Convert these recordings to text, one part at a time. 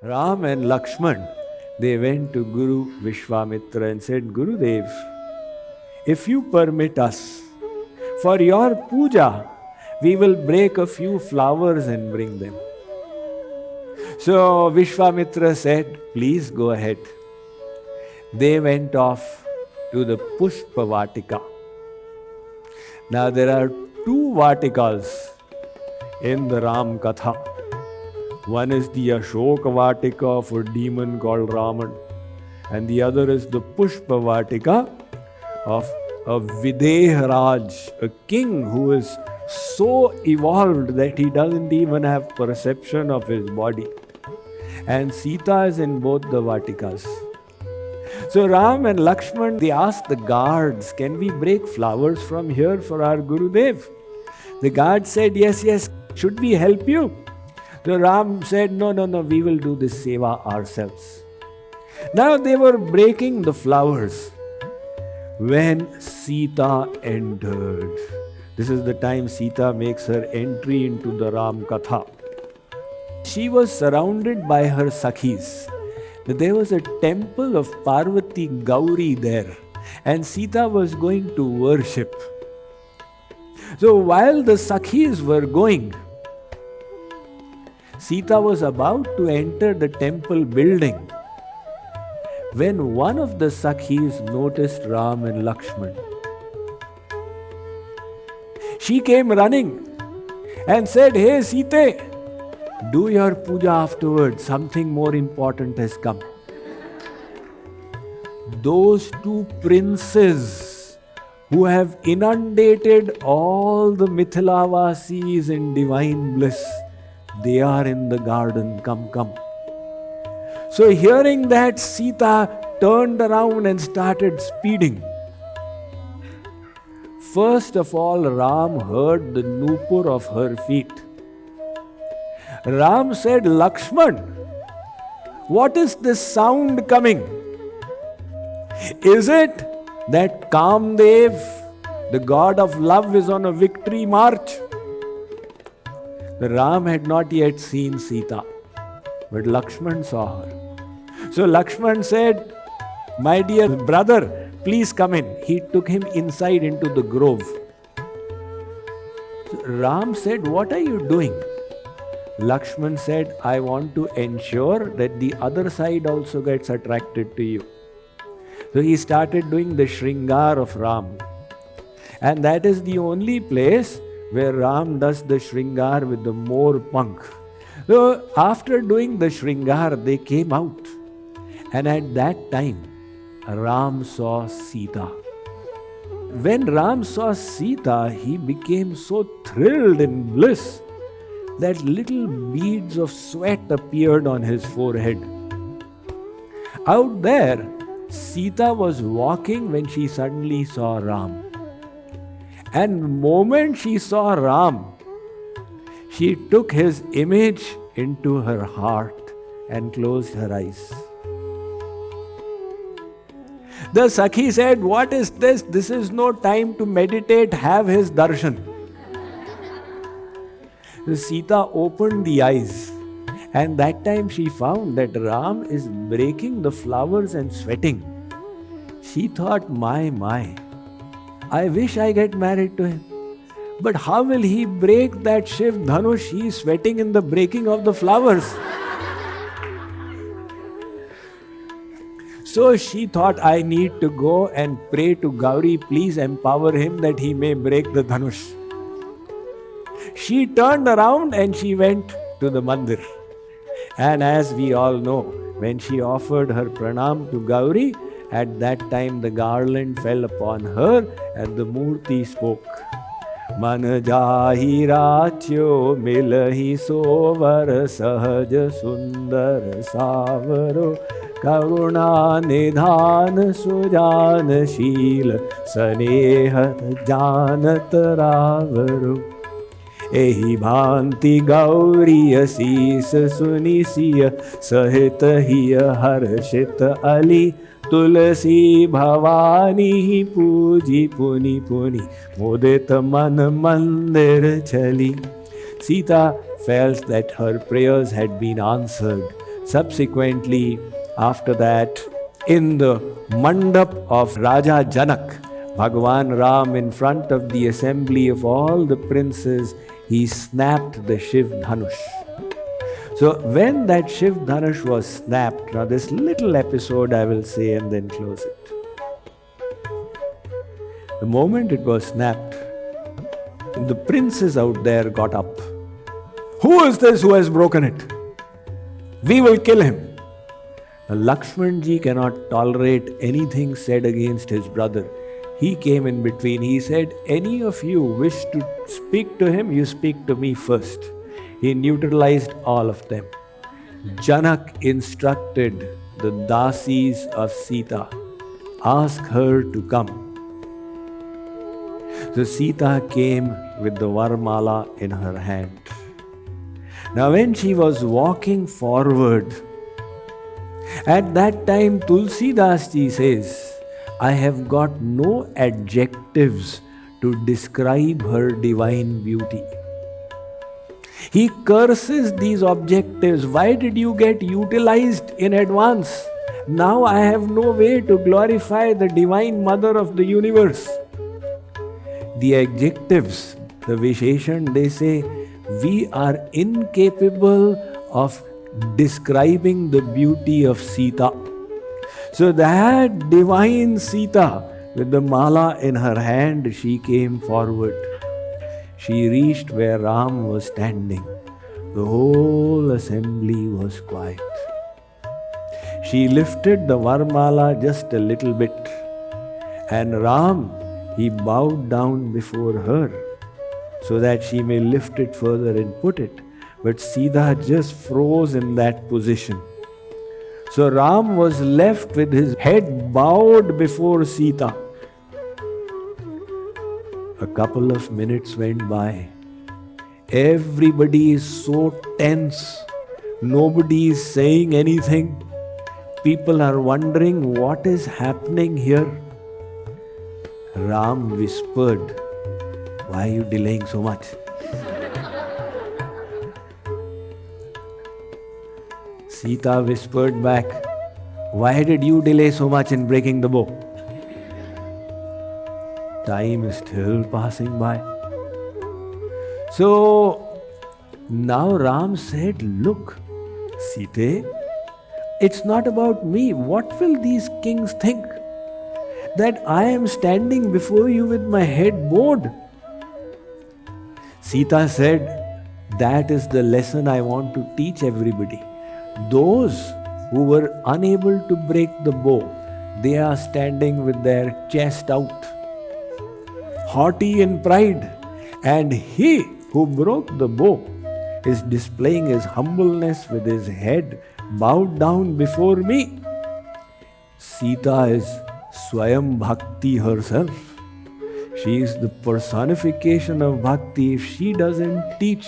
Ram and Lakshman, they went to Guru Vishwamitra and said, Gurudev, if you permit us, for your puja, we will break a few flowers and bring them. So Vishwamitra said, please go ahead. They went off to the Pushpa Vatika. Now there are two Vatikas in the Ram Katha. One is the Ashoka Vatika for a demon called Raman, and the other is the Pushpa Vatika of a Videharaj, a king who is so evolved that he doesn't even have perception of his body. And Sita is in both the Vatikas. So Ram and Lakshman, they asked the guards, can we break flowers from here for our Gurudev? The guard said, yes, should we help you? So Ram said, no, we will do this seva ourselves. Now they were breaking the flowers when Sita entered. This is the time Sita makes her entry into the Ram Katha. She was surrounded by her Sakhis. There was a temple of Parvati Gauri there, and Sita was going to worship. So while the Sakhis were going, Sita was about to enter the temple building when one of the Sakhis noticed Ram and Lakshman. She came running and said, hey Sita, do your puja afterwards, something more important has come. Those two princes who have inundated all the Mithilavasis in divine bliss, they are in the garden, come. So hearing that, Sita turned around and started speeding. First of all, Ram heard the nupur of her feet. Ram said, Lakshman, what is this sound coming? Is it that Kamdev, the god of love, is on a victory march? Ram had not yet seen Sita, but Lakshman saw her. So Lakshman said, my dear brother, please come in. He took him inside into the grove. So Ram said, what are you doing? Lakshman said, I want to ensure that the other side also gets attracted to you. So he started doing the Shringar of Ram. And that is the only place where Ram does the Shringar with the more punk. So after doing the Shringar, they came out. And at that time, Ram saw Sita. When Ram saw Sita, he became so thrilled in bliss that little beads of sweat appeared on his forehead. Out there, Sita was walking when she suddenly saw Ram. And the moment she saw Ram, she took his image into her heart and closed her eyes. The Sakhi said, what is this? This is no time to meditate, have his darshan. Sita opened the eyes, and that time she found that Ram is breaking the flowers and sweating. She thought, my, I wish I get married to him. But how will he break that Shiv Dhanush? He is sweating in the breaking of the flowers. So she thought, I need to go and pray to Gauri, please empower him that he may break the Dhanush. She turned around and she went to the mandir. And as we all know, when she offered her pranam to Gauri, at that time the garland fell upon her and the Murti spoke. Man jahi rachyo milahi sovar sahaj sundar savaro karuna nidhan sujan sheel sanehat janat ravaro. एहि भांति गौरी असीस सुनिसिय सहित हिय हर्षित अली तुलसी भवानी पूजी पुनि मुदित मन मंदिर चली. Sita felt that her prayers had been answered. Subsequently, after that, in the mandap of Raja Janak, Bhagwan Ram, in front of the assembly of all the princes, he snapped the Shiv Dhanush. So when that Shiv Dhanush was snapped, now this little episode I will say and then close it. The moment it was snapped, the princes out there got up. Who is this who has broken it? We will kill him. Now, Lakshmanji cannot tolerate anything said against his brother. He came in between. He said, any of you wish to speak to him, you speak to me first. He neutralized all of them. Janak instructed the dasis of Sita, ask her to come. So Sita came with the Varmala in her hand. Now when she was walking forward, at that time Tulsidas ji says, I have got no adjectives to describe her divine beauty. He curses these adjectives. Why did you get utilized in advance? Now I have no way to glorify the divine mother of the universe. The adjectives, the Visheshan, they say, we are incapable of describing the beauty of Sita. So that divine Sita, with the mala in her hand, she came forward. She reached where Ram was standing. The whole assembly was quiet. She lifted the Varmala just a little bit, and Ram, he bowed down before her so that she may lift it further and put it. But Sita just froze in that position. So Ram was left with his head bowed before Sita. A couple of minutes went by. Everybody is so tense. Nobody is saying anything. People are wondering what is happening here. Ram whispered, why are you delaying so much? Sita whispered back, why did you delay so much in breaking the bow? Time is still passing by. So now Ram said, look, Sita, it's not about me. What will these kings think? That I am standing before you with my head bowed. Sita said, that is the lesson I want to teach everybody. Those who were unable to break the bow, they are standing with their chest out, haughty in pride. And he who broke the bow is displaying his humbleness with his head bowed down before me. Sita is Swayam Bhakti herself. She is the personification of Bhakti. If she doesn't teach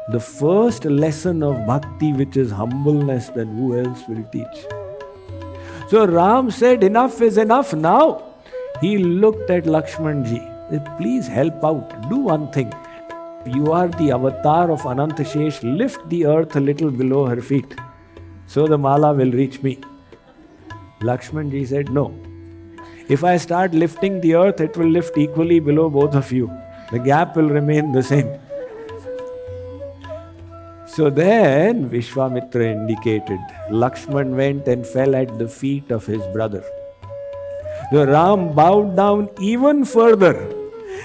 the first lesson of Bhakti, which is humbleness, then who else will teach? So Ram said, enough is enough now. He looked at Lakshmanji. Said, please help out. Do one thing. You are the avatar of Anantashesh. Lift the earth a little below her feet, so the mala will reach me. Lakshmanji said, no. If I start lifting the earth, it will lift equally below both of you. The gap will remain the same. So then Vishwamitra indicated. Lakshman went and fell at the feet of his brother. So Ram bowed down even further.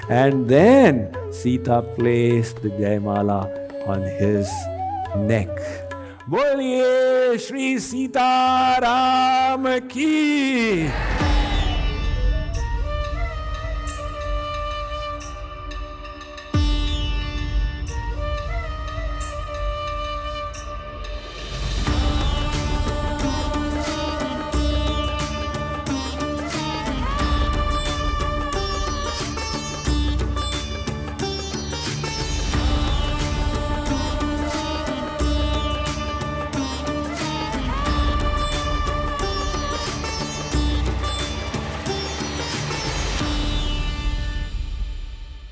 And then Sita placed the Jaimala on his neck. Boliye Shri Sita Ram ki